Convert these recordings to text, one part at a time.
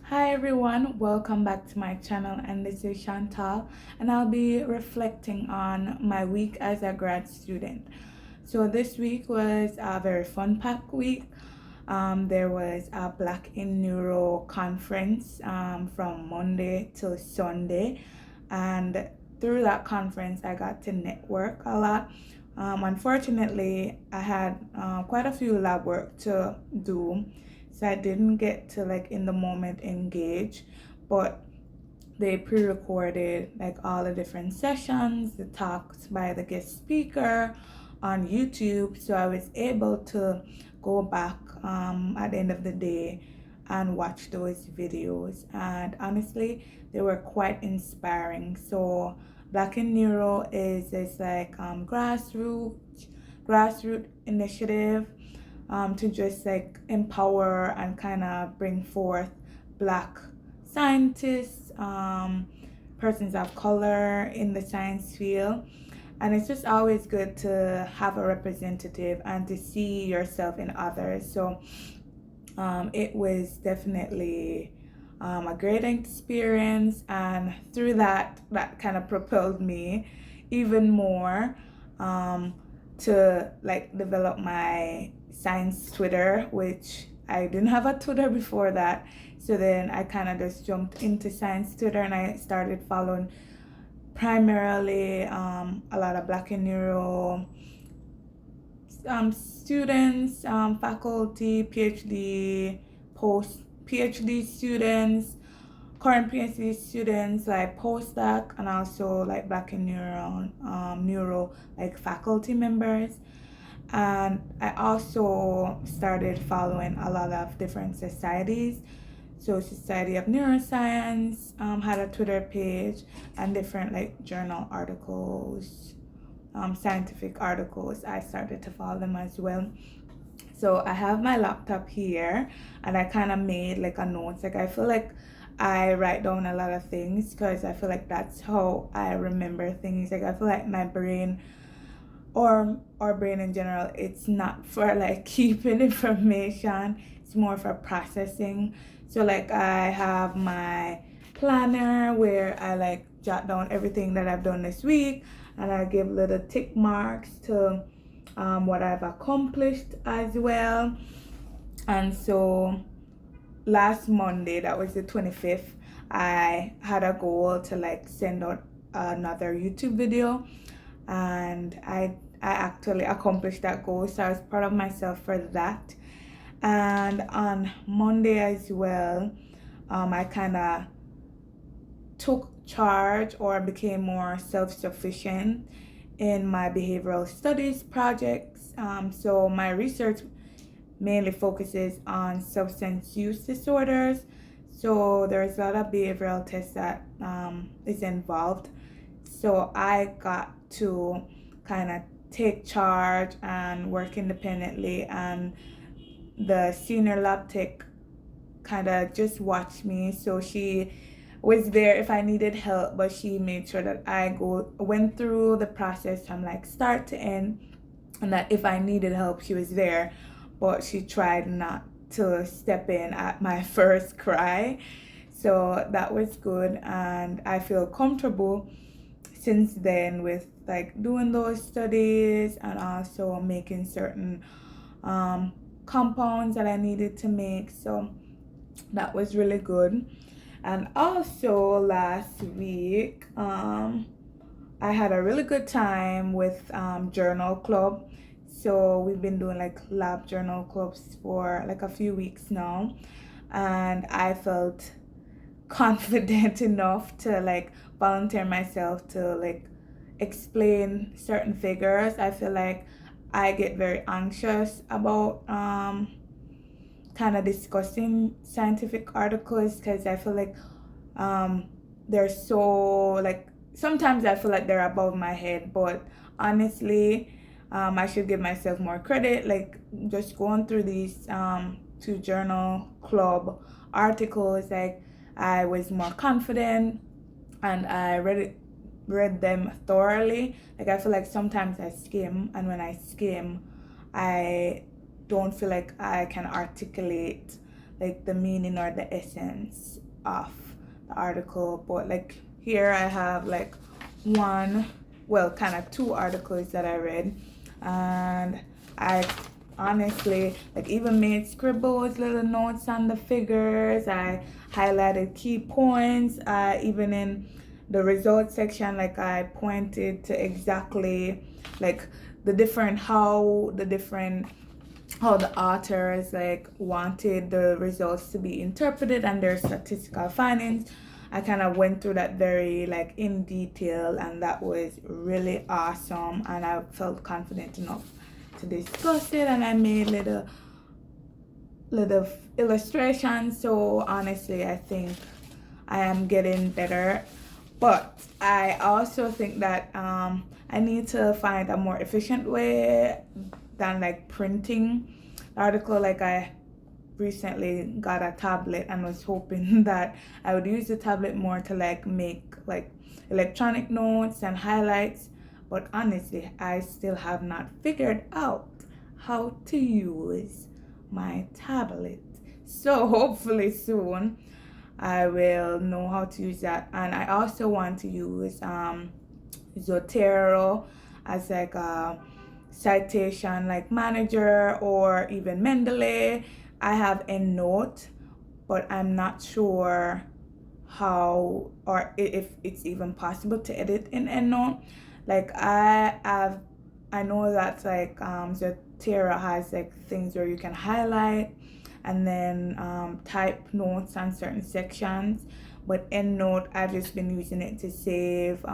Hi everyone, welcome back to my channel, and this is Chantal, and I'll be reflecting on my week as a grad student. So this week was a very fun packed week. There was a Black in Neuro conference from Monday till Sunday, and through that conference I got to network a lot. Unfortunately, I had quite a few lab work to do, so I didn't get to like in the moment engage, but they pre-recorded like all the different sessions, the talks by the guest speaker on YouTube, so I was able to go back at the end of the day and watch those videos, and honestly they were quite inspiring. So Black in Neuro is this like grassroots initiative to just like empower and kind of bring forth Black scientists, persons of color in the science field. And it's just always good to have a representative and to see yourself in others. So it was definitely a great experience, and through that kind of propelled me even more um, to like develop my science Twitter, which I didn't have a Twitter before that. So then I kind of just jumped into science Twitter, and I started following primarily a lot of Black in Neuro students, faculty, PhD, post PhD students, current PhD students, like postdoc, and also like Black in Neuro like faculty members. And I also started following a lot of different societies. So Society of Neuroscience had a Twitter page, and different like journal articles, scientific articles. I started to follow them as well. So I have my laptop here, and I kind of made like a notes. Like I feel like I write down a lot of things because I feel like that's how I remember things. Like I feel like my brain, or our brain in general, it's not for like keeping information, it's more for processing. So like I have my planner where I like jot down everything that I've done this week, and I give little tick marks to what I've accomplished as well. And so last Monday, that was the 25th, I had a goal to like send out another YouTube video, and I actually accomplished that goal. So I was proud of myself for that. And on Monday as well, I kind of took charge or became more self-sufficient in my behavioral studies projects. So my research mainly focuses on substance use disorders. So there's a lot of behavioral tests that is involved. So I got to kind of take charge and work independently, and the senior lab tech kind of just watched me. So she was there if I needed help, but she made sure that I went through the process from like start to end, and that if I needed help, she was there. But she tried not to step in at my first cry. So that was good, and I feel comfortable since then with like doing those studies, and also making certain um, compounds that I needed to make. So that was really good. And also last week, I had a really good time with journal club. So we've been doing like lab journal clubs for like a few weeks now, and I felt confident enough to like volunteer myself to like explain certain figures. I feel like I get very anxious about kind of discussing scientific articles because I feel like um, they're so like sometimes I feel like they're above my head, but honestly, I should give myself more credit. Like just going through these two journal club articles, like I was more confident, and I read them thoroughly. Like I feel like sometimes I skim, and when I skim, I don't feel like I can articulate like the meaning or the essence of the article. But like here I have like kind of two articles that I read, and I honestly like even made scribbles, little notes on the figures. I highlighted key points. Even in the results section, like I pointed to exactly like how the authors like wanted the results to be interpreted and their statistical findings. I kind of went through that very like in detail, and that was really awesome, and I felt confident enough to discuss it, and I made little illustrations. So honestly, I think I am getting better, but I also think that I need to find a more efficient way than like printing the article. Like I recently got a tablet and was hoping that I would use the tablet more to like make like electronic notes and highlights, but honestly I still have not figured out how to use my tablet. So hopefully soon I will know how to use that. And I also want to use Zotero as like a citation like manager, or even Mendeley. I have EndNote, but I'm not sure how or if it's even possible to edit in EndNote. Like I know that like Zotero has like things where you can highlight and then type notes on certain sections, but EndNote I've just been using it to save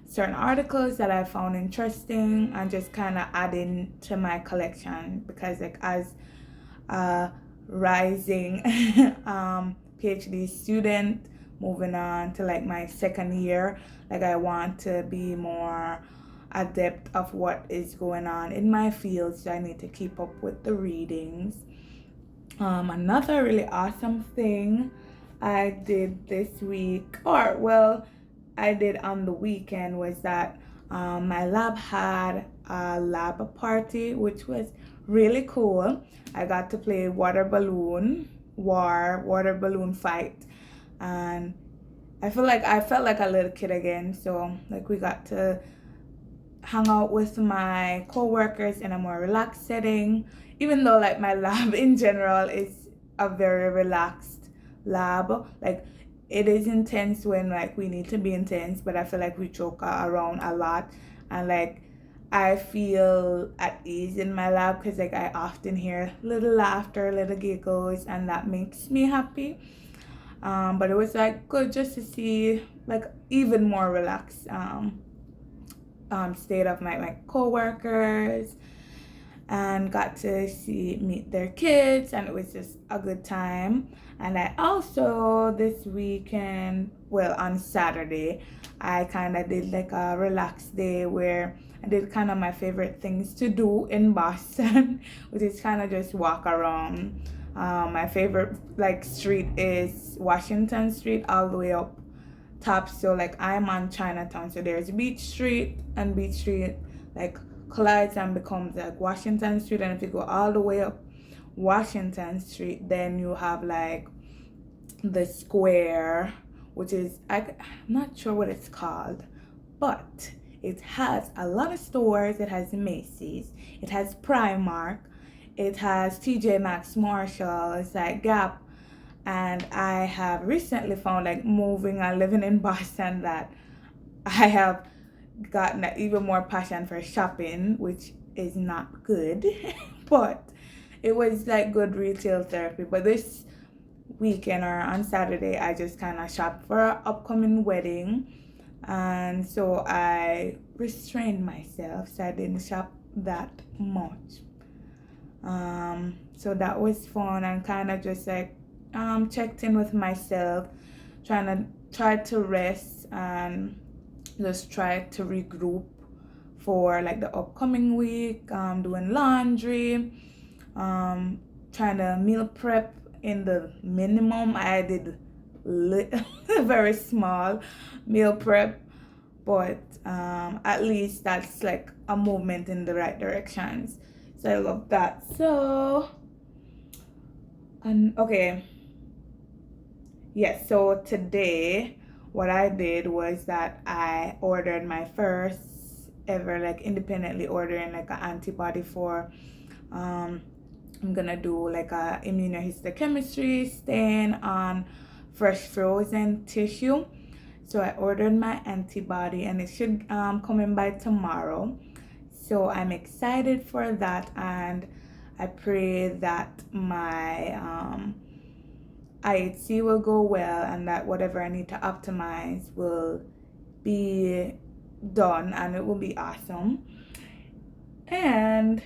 certain articles that I found interesting and just kind of adding to my collection, because like as a rising PhD student moving on to like my second year, like I want to be more adept of what is going on in my field, so I need to keep up with the readings. Another really awesome thing I did this week, or well, I did on the weekend, was that my lab had a lab party, which was really cool. I got to play water balloon fight, and I felt like a little kid again. So like we got to hang out with my co-workers in a more relaxed setting, even though like my lab in general is a very relaxed lab. Like it is intense when like we need to be intense, but I feel like we joke around a lot, and like I feel at ease in my lab because like I often hear little laughter, little giggles, and that makes me happy. But it was like good just to see like even more relaxed state of my co-workers, and got to meet their kids, and it was just a good time. And I also this weekend, well on Saturday, I kind of did like a relaxed day where I did kind of my favorite things to do in Boston which is kind of just walk around. My favorite like street is Washington Street all the way up top. So like I'm on Chinatown, so there's Beach Street, and Beach Street like collides and becomes like Washington Street, and if you go all the way up Washington Street, then you have like the square, which is I'm not sure what it's called, but it has a lot of stores. It has Macy's, it has Primark, it has TJ Maxx, Marshalls, like Gap. And I have recently found like moving and living in Boston that I have gotten even more passion for shopping, which is not good but it was like good retail therapy. But this weekend or on Saturday, I just kind of shopped for an upcoming wedding, and so I restrained myself, so I didn't shop that much. So that was fun, and kind of just like checked in with myself, try to rest and just try to regroup for like the upcoming week. Doing laundry, trying to meal prep in the minimum. I did very small meal prep, but at least that's like a movement in the right directions. So I love that. So And okay, yes, so today what I did was that I ordered my first ever like independently ordering like an antibody for um I'm gonna do like a immunohistochemistry stain on fresh frozen tissue. So I ordered my antibody and it should come in by tomorrow. So I'm excited for that, and I pray that my IHC will go well and that whatever I need to optimize will be done and it will be awesome. And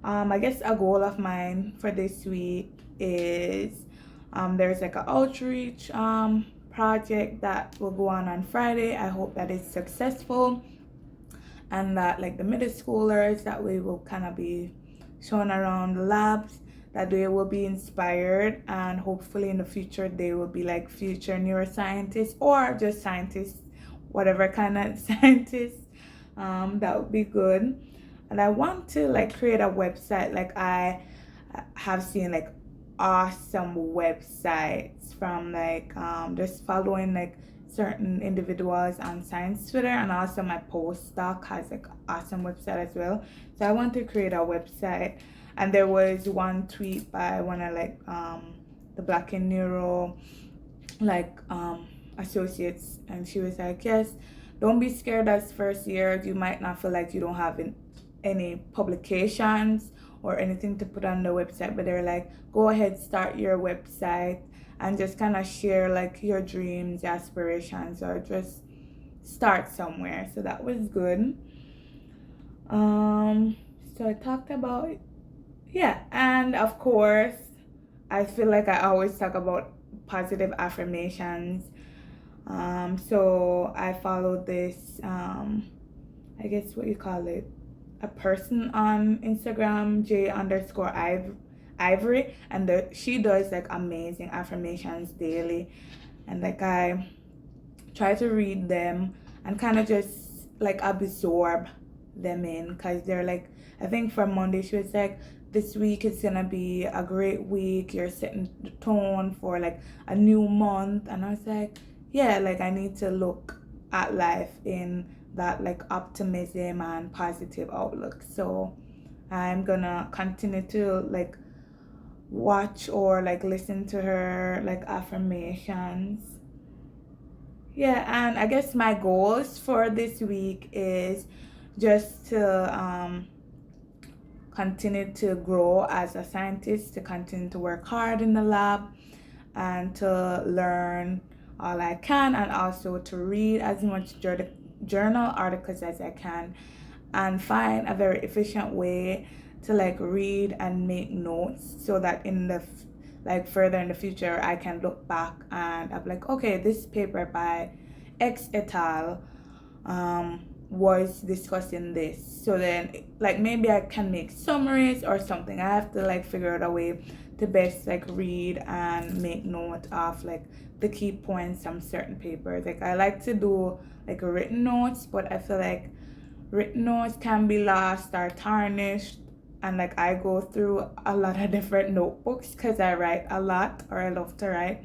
I guess a goal of mine for this week is there's like an outreach project that will go on Friday. I hope that it's successful and that like the middle schoolers that we will kind of be shown around the labs, that they will be inspired and hopefully in the future they will be like future neuroscientists or just scientists, whatever kind of scientists. That would be good. And I want to like create a website. Like I have seen like awesome websites from like just following like certain individuals on science Twitter, and also my postdoc has like awesome website as well. So I want to create a website. And there was one tweet by one of like the Black in Neuro like associates, and she was like, yes, don't be scared as first year. You might not feel like you don't have any publications or anything to put on the website, but they're like, go ahead, start your website and just kind of share like your dreams, your aspirations, or just start somewhere. So that was good. So I talked about, yeah, and of course I feel like I always talk about positive affirmations. So I follow this I guess what you call it, a person on Instagram, J_Ivory, and she does like amazing affirmations daily, and like I try to read them and kind of just like absorb them in, because they're like, I think for Monday she was like, this week is gonna be a great week, you're setting the tone for like a new month. And I was like, yeah, like I need to look at life in that like optimism and positive outlook. So I'm gonna continue to like watch or like listen to her like affirmations. Yeah, and I guess my goals for this week is just to continue to grow as a scientist, to continue to work hard in the lab, and to learn all I can, and also to read as much journal articles as I can, and find a very efficient way to like read and make notes, so that in the like further in the future I can look back and I'm like, okay, this paper by X et al was discussing this. So then like maybe I can make summaries or something. I have to like figure out a way to best like read and make note of like the key points from certain papers. Like I like to do like written notes, but I feel like written notes can be lost or tarnished, and like I go through a lot of different notebooks because I write a lot, or I love to write,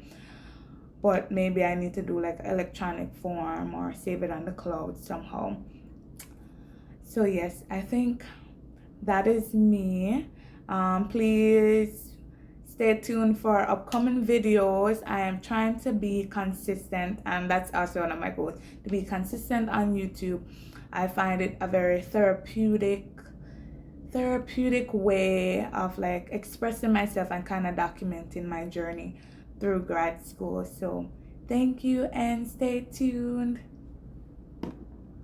but maybe I need to do like electronic form or save it on the cloud somehow. So yes, I think that is me. Please stay tuned for upcoming videos. I am trying to be consistent, and that's also one of my goals, to be consistent on YouTube. I find it a very therapeutic way of like expressing myself and kind of documenting my journey through grad school. So thank you and stay tuned.